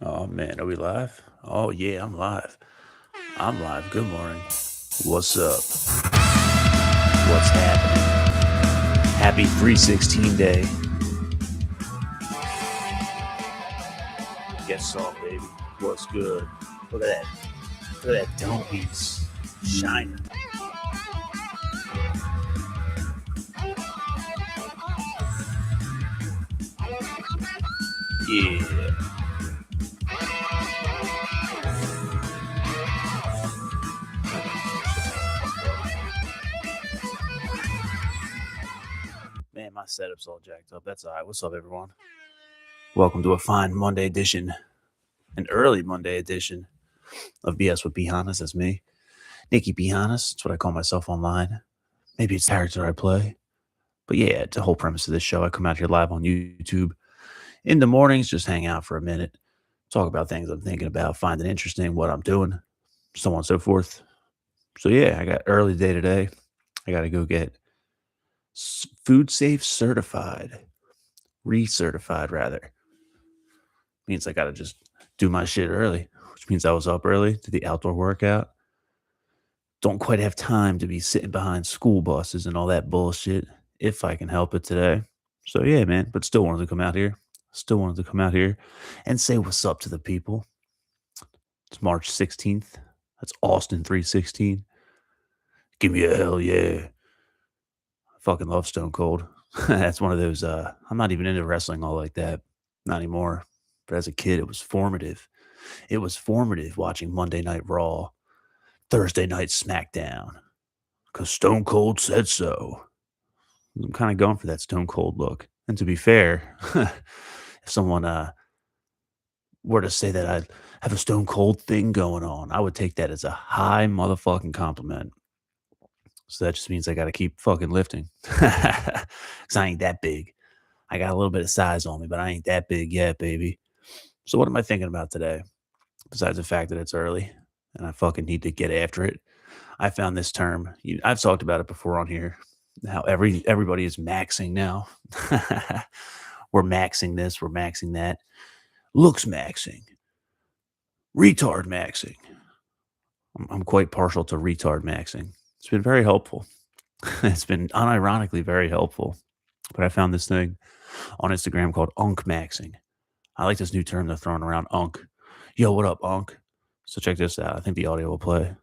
Oh man, are we live? Oh yeah, I'm live. I'm live. Good morning. What's up? What's happening? Happy 316 day. Guess so, baby. What's good? Look at that. Look at that dome piece shining. Yeah. Man, my setup's all jacked up. That's alright. What's up, everyone? Welcome to a fine Monday edition, an early Monday edition of BS with Hannas. That's me, Nikki Hannas. That's what I call myself online. Maybe it's the character I play. But yeah, it's the whole premise of this show. I come out here live on YouTube in the mornings, just hang out for a minute, talk about things I'm thinking about, find it interesting, what I'm doing, so on and so forth. So yeah, I got early day today. I got to go get food safe certified, recertified rather. Means I got to just do my shit early, which means I was up early, did the outdoor workout. Don't quite have time to be sitting behind school buses and all that bullshit if I can help it today. So yeah, man, but still wanted to come out here. Still wanted to come out here and say what's up to the people. It's March 16th. That's Austin 316. Give me a hell yeah. I fucking love Stone Cold. That's one of those I'm not even into wrestling all like that. Not anymore. But as a kid it was formative. It was formative watching Monday Night Raw, Thursday Night SmackDown. Cause Stone Cold said so. I'm kind of going for that Stone Cold look. And to be fair, if someone were to say that I have a Stone Cold thing going on, I would take that as a high motherfucking compliment. So that just means I got to keep fucking lifting. Because I ain't that big. I got a little bit of size on me, but I ain't that big yet, baby. So what am I thinking about today? Besides the fact that it's early and I fucking need to get after it. I found this term. I've talked about it before on here. How everybody is maxing now. We're maxing this, we're maxing that. Looks maxing. Retard maxing. I'm quite partial to retard maxing. It's been very helpful. It's been unironically very helpful. But I found this thing on Instagram called unk maxing. I like this new term they're throwing around, unk. Yo, what up, unk? So check this out. I think the audio will play.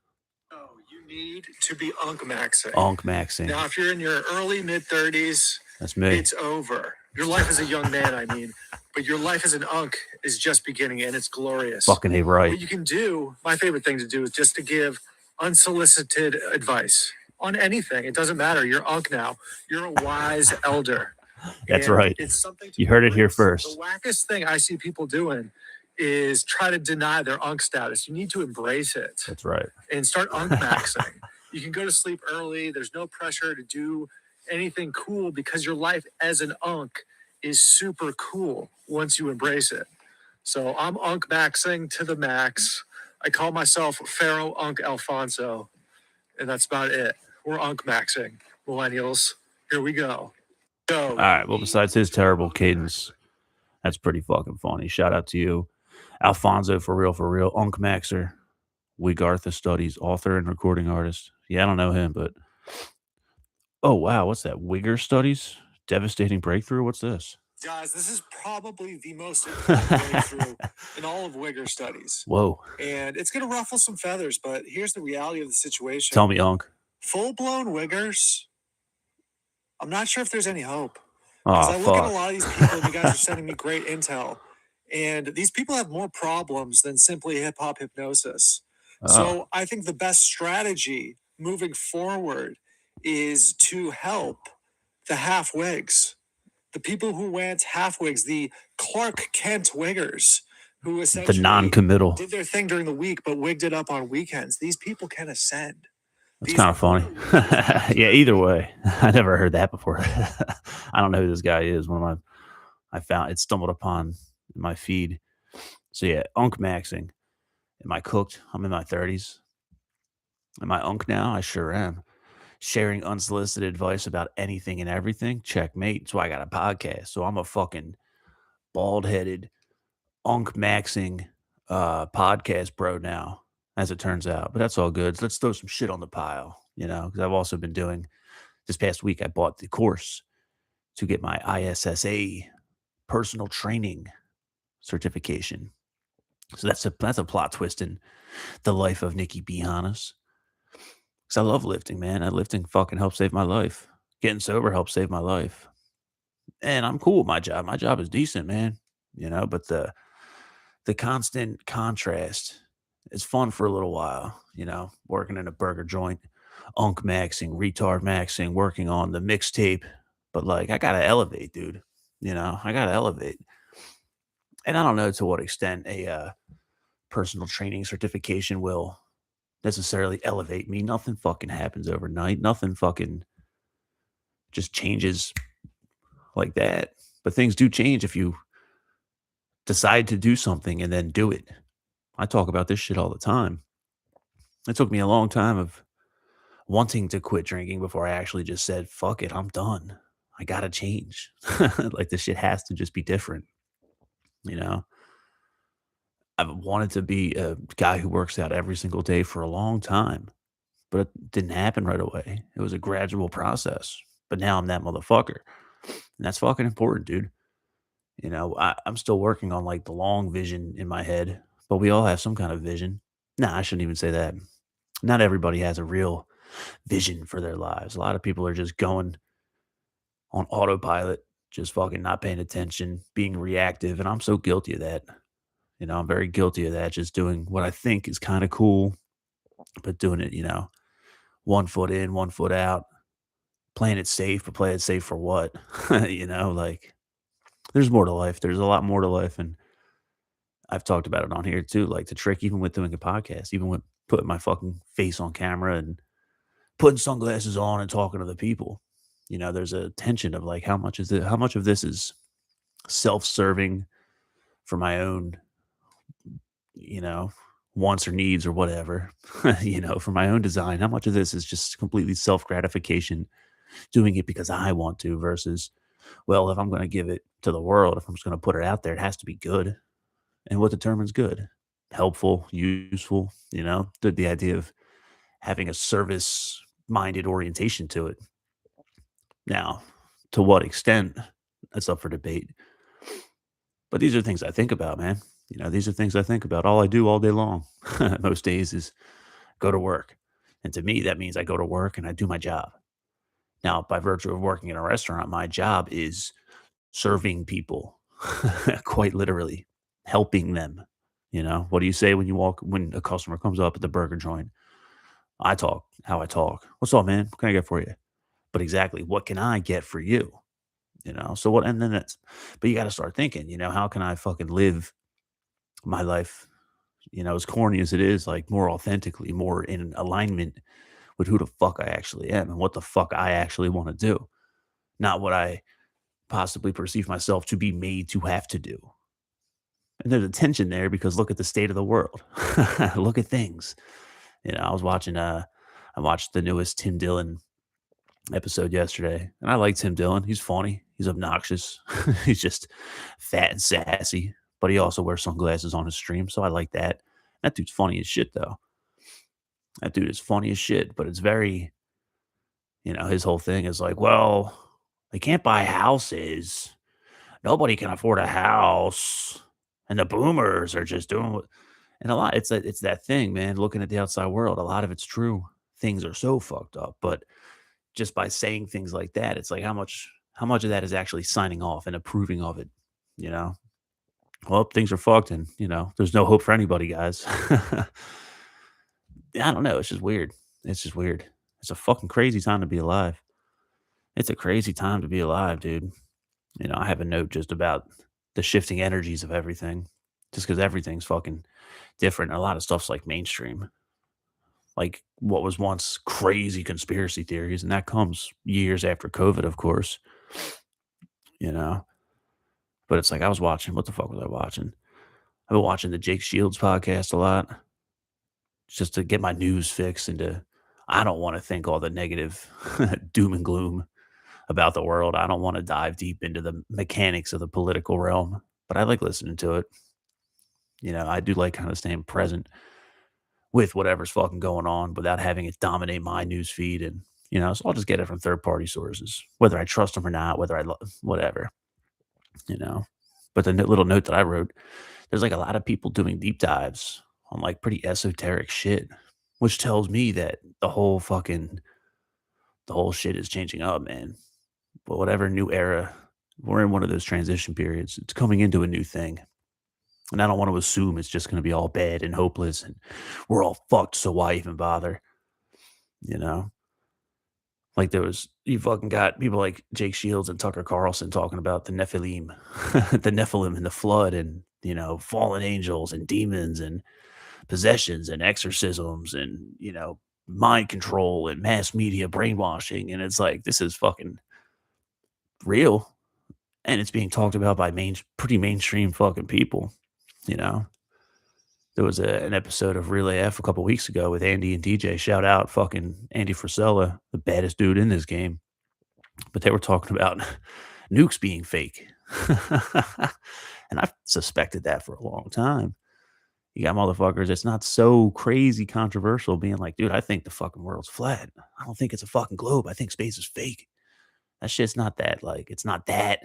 Oh, you need to be unk maxing. Unk maxing. Now, if you're in your early mid 30s, That's me. it's over. Your life as a young man, I mean, but your life as an unk is just beginning, and it's glorious. Fucking A right. What you can do, my favorite thing to do is just to give unsolicited advice on anything. It doesn't matter. You're unk now. You're a wise elder. That's And right. It's something You heard it here embrace. first. The wackest thing I see people doing is try to deny their unk status. You need to embrace it That's right. and start unk maxing. You can go to sleep early. There's no pressure to do anything cool because your life as an unk is super cool once you embrace it. So I'm unk maxing to the max. I call myself Pharaoh Unk Alfonso, and that's about it. We're unk maxing, millennials. Here we go. Go. All right. Well, besides his terrible cadence, that's pretty fucking funny. Shout out to you, Alfonso, for real, Unk Maxer, Wigartha Studies, author and recording artist. Yeah, I don't know him, but oh wow, what's that? Wigger Studies, devastating breakthrough. What's this? Guys, this is probably the most important breakthrough in all of Wigger studies. Whoa. And it's going to ruffle some feathers, but here's the reality of the situation. Tell me, Unk. Full-blown Wiggers, I'm not sure if there's any hope. Oh, Because I look at a fuck. lot of these people, and you guys are sending me great intel, and these people have more problems than simply hip-hop hypnosis. Oh, So I think the best strategy moving forward is to help the half-wigs, the people who went half-wigs, the Clark Kent wiggers, who the essentially non-committal. did their thing during the week but wigged it up on weekends. These people can ascend. That's These kind of funny. are Yeah, either way. I never heard that before. I don't know who this guy is. One of I found it stumbled upon in my feed. So yeah, unk maxing. Am I cooked? I'm in my 30s. Am I unk now? I sure am. Sharing unsolicited advice about anything and everything? Checkmate. So I got a podcast. So I'm a fucking bald headed, unk maxing podcast bro now, as it turns out. But that's all good. Let's throw some shit on the pile, because I've also been doing this past week. I bought the course to get my ISSA personal training certification. So that's a plot twist in the life of Nikki B. Hannas. Because I love lifting, man. And lifting fucking helps save my life. Getting sober helps save my life. And I'm cool with my job. My job is decent, man. But the constant contrast is fun for a little while, working in a burger joint, unk maxing, retard maxing, working on the mixtape. But like I gotta elevate, dude. I gotta elevate. And I don't know to what extent a personal training certification will necessarily elevate me. Nothing fucking happens overnight. Nothing fucking just changes like that. But things do change if you decide to do something and then do it. I talk about this shit all the time. It took me a long time of wanting to quit drinking before I actually just said, fuck it, I'm done. I gotta change. Like this shit has to just be different. You know, I've wanted to be a guy who works out every single day for a long time, but it didn't happen right away. It was a gradual process. But now I'm that motherfucker. And that's fucking important, dude. I'm still working on like the long vision in my head, but we all have some kind of vision. Nah, I shouldn't even say that. Not everybody has a real vision for their lives. A lot of people are just going on autopilot, just fucking not paying attention, being reactive. And I'm so guilty of that. I'm very guilty of that. Just doing what I think is kind of cool, but doing it, one foot in, one foot out, playing it safe, but play it safe for what? Like there's more to life. There's a lot more to life. And I've talked about it on here too. Like the trick, even with doing a podcast, even with putting my fucking face on camera and putting sunglasses on and talking to the people. There's a tension of like how much of this is self-serving for my own, you know, wants or needs or whatever, for my own design. How much of this is just completely self-gratification, doing it because I want to versus, well, if I'm going to give it to the world, if I'm just going to put it out there, it has to be good. And what determines good? Helpful, useful, the idea of having a service minded orientation to it. Now, to what extent, that's up for debate. But these are things I think about, man. These are things I think about. All I do all day long, most days, is go to work. And to me, that means I go to work and I do my job. Now, by virtue of working in a restaurant, my job is serving people, quite literally, helping them. What do you say when a customer comes up at the burger joint? I talk how I talk. What's up, man? What can I get for you? But exactly, what can I get for you? So what, and then but you got to start thinking, how can I fucking live my life, as corny as it is, like more authentically, more in alignment with who the fuck I actually am and what the fuck I actually want to do, not what I possibly perceive myself to be made to have to do. And there's a tension there because look at the state of the world. Look at things. I watched the newest Tim Dillon episode yesterday, and I like Tim Dillon. He's funny. He's obnoxious. He's just fat and sassy, but he also wears sunglasses on his stream, so I like that. That dude's funny as shit, though. That dude is funny as shit, but it's very, his whole thing is like, well, they can't buy houses. Nobody can afford a house, and the boomers are just doing what. And a lot, it's that thing, man. Looking at the outside world, a lot of it's true. Things are so fucked up, but just by saying things like that, it's like how much of that is actually signing off and approving of it, you know? Well, things are fucked and, there's no hope for anybody, guys. I don't know. It's just weird. It's just weird. It's a fucking crazy time to be alive. It's a crazy time to be alive, dude. I have a note just about the shifting energies of everything, just because everything's fucking different. A lot of stuff's like mainstream, like what was once crazy conspiracy theories, and that comes years after COVID, of course, you know. But it's like I was watching. What the fuck was I watching? I've been watching the Jake Shields podcast a lot, just to get my news fix and to. I don't want to think all the negative doom and gloom about the world. I don't want to dive deep into the mechanics of the political realm, but I like listening to it. I do like kind of staying present with whatever's fucking going on without having it dominate my news feed. And, so I'll just get it from third party sources, whether I trust them or not, whether whatever, you know. But the little note that I wrote, there's like a lot of people doing deep dives on like pretty esoteric shit, which tells me that the whole shit is changing up, man. But whatever new era, we're in one of those transition periods. It's coming into a new thing. And I don't want to assume it's just going to be all bad and hopeless and we're all fucked. So why even bother? You know, like you fucking got people like Jake Shields and Tucker Carlson talking about the Nephilim, the Nephilim and the flood and, fallen angels and demons and possessions and exorcisms and, mind control and mass media brainwashing. And it's like, this is fucking real. And it's being talked about by pretty mainstream fucking people, you know? There was an episode of Relay F a couple weeks ago with Andy and DJ. Shout out fucking Andy Frisella, the baddest dude in this game. But they were talking about nukes being fake. And I've suspected that for a long time. You got motherfuckers, it's not so crazy controversial being like, dude, I think the fucking world's flat. I don't think it's a fucking globe. I think space is fake. That shit's not that, like, it's not that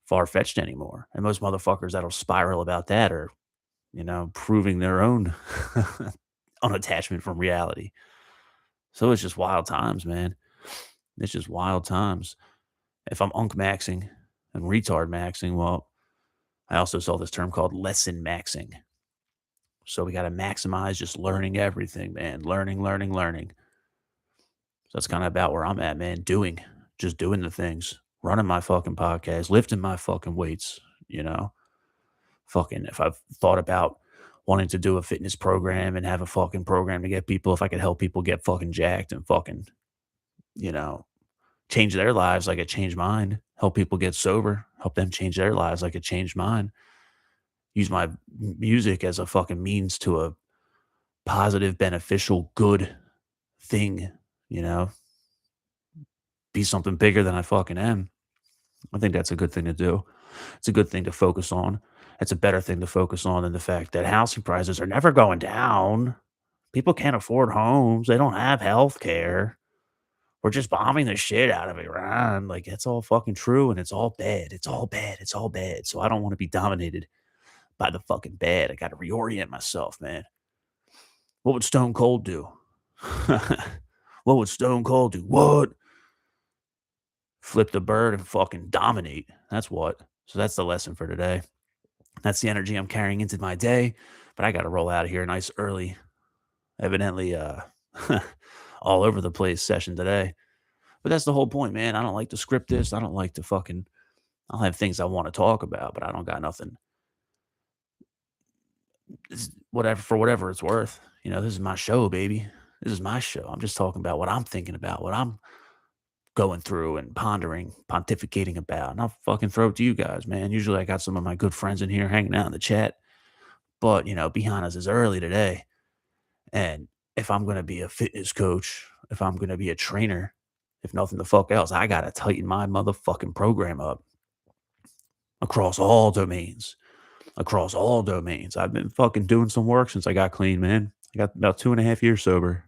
far fetched anymore. And most motherfuckers that'll spiral about that are, proving their own unattachment from reality. So it's just wild times, man. It's just wild times. If I'm unk maxing and retard maxing, well, I also saw this term called lesson maxing. So we got to maximize just learning everything, man. Learning, learning, learning. So that's kind of about where I'm at, man. Just doing the things, running my fucking podcast, lifting my fucking weights, you know. Fucking, if I've thought about wanting to do a fitness program and have a fucking program to get people, if I could help people get fucking jacked and fucking, you know, change their lives like it changed mine, help people get sober, help them change their lives like it changed mine. Use my music as a fucking means to a positive, beneficial, good thing, you know, be something bigger than I fucking am. I think that's a good thing to do. It's a good thing to focus on. It's a better thing to focus on than the fact that housing prices are never going down. People can't afford homes. They don't have health care. We're just bombing the shit out of Iran. Like, it's all fucking true and it's all bad. It's all bad. It's all bad. So I don't want to be dominated by the fucking bad. I got to reorient myself, man. What would Stone Cold do? What would Stone Cold do? What? Flip the bird and fucking dominate. That's what. So that's the lesson for today. That's the energy I'm carrying into my day. But I got to roll out of here nice early. Evidently, all over the place session today. But that's the whole point, man. I don't like to script this. I don't like to fucking. I'll have things I want to talk about, but I don't got nothing. Whatever for whatever it's worth. This is my show, baby. This is my show. I'm just talking about what I'm thinking about, what I'm going through and pondering, pontificating about. And I'll fucking throw it to you guys, man. Usually I got some of my good friends in here hanging out in the chat. But, be honest, it's early today. And if I'm going to be a fitness coach, if I'm going to be a trainer, if nothing the fuck else, I got to tighten my motherfucking program up across all domains. Across all domains. I've been fucking doing some work since I got clean, man. I got about 2.5 years sober.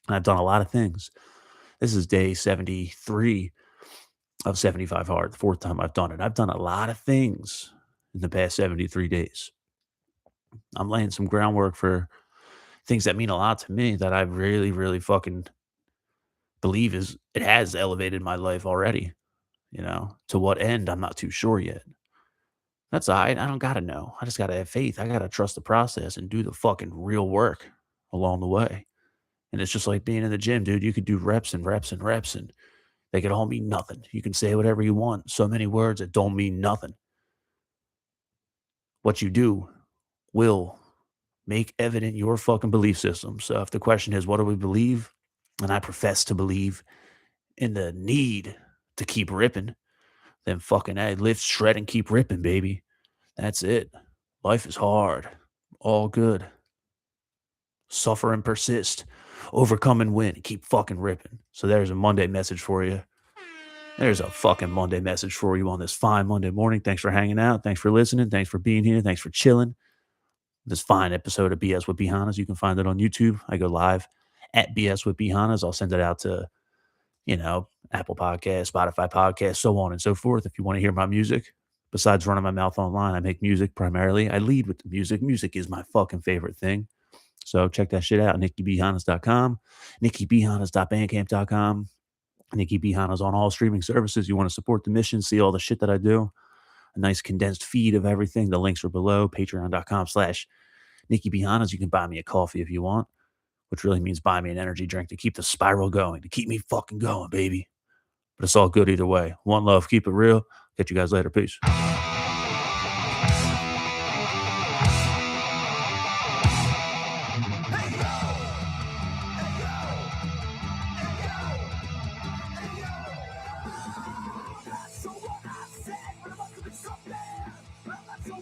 And I've done a lot of things. This is day 73 of 75 hard, the fourth time I've done it. I've done a lot of things in the past 73 days. I'm laying some groundwork for things that mean a lot to me that I really, really fucking believe it has elevated my life already. To what end, I'm not too sure yet. That's all right. I don't gotta know. I just gotta have faith. I gotta trust the process and do the fucking real work along the way. And it's just like being in the gym, dude. You could do reps and reps and reps, and they could all mean nothing. You can say whatever you want. So many words that don't mean nothing. What you do will make evident your fucking belief system. So if the question is, what do we believe? And I profess to believe in the need to keep ripping, then fucking hey, lift, shred, and keep ripping, baby. That's it. Life is hard. All good. Suffer and persist. Overcome and win. Keep fucking ripping. So there's a Monday message for you. There's a fucking Monday message for you on this fine Monday morning. Thanks for hanging out. Thanks for listening. Thanks for being here. Thanks for chilling. This fine episode of BS with Hannas. You can find it on YouTube. I go live at BS with Hannas. I'll send it out to, Apple Podcasts, Spotify Podcasts, so on and so forth. If you want to hear my music, besides running my mouth online, I make music primarily. I lead with the music. Music is my fucking favorite thing. So check that shit out. NikkiBHannas.com, NikkiBHannas.bandcamp.com. Nikki B. Hannas on all streaming services. You want to support the mission, see all the shit that I do, a nice condensed feed of everything. The links are below. Patreon.com/Nikki B. Hannas. You can buy me a coffee if you want, which really means buy me an energy drink to keep the spiral going, to keep me fucking going, baby. But it's all good either way. One love, keep it real. Catch you guys later. Peace.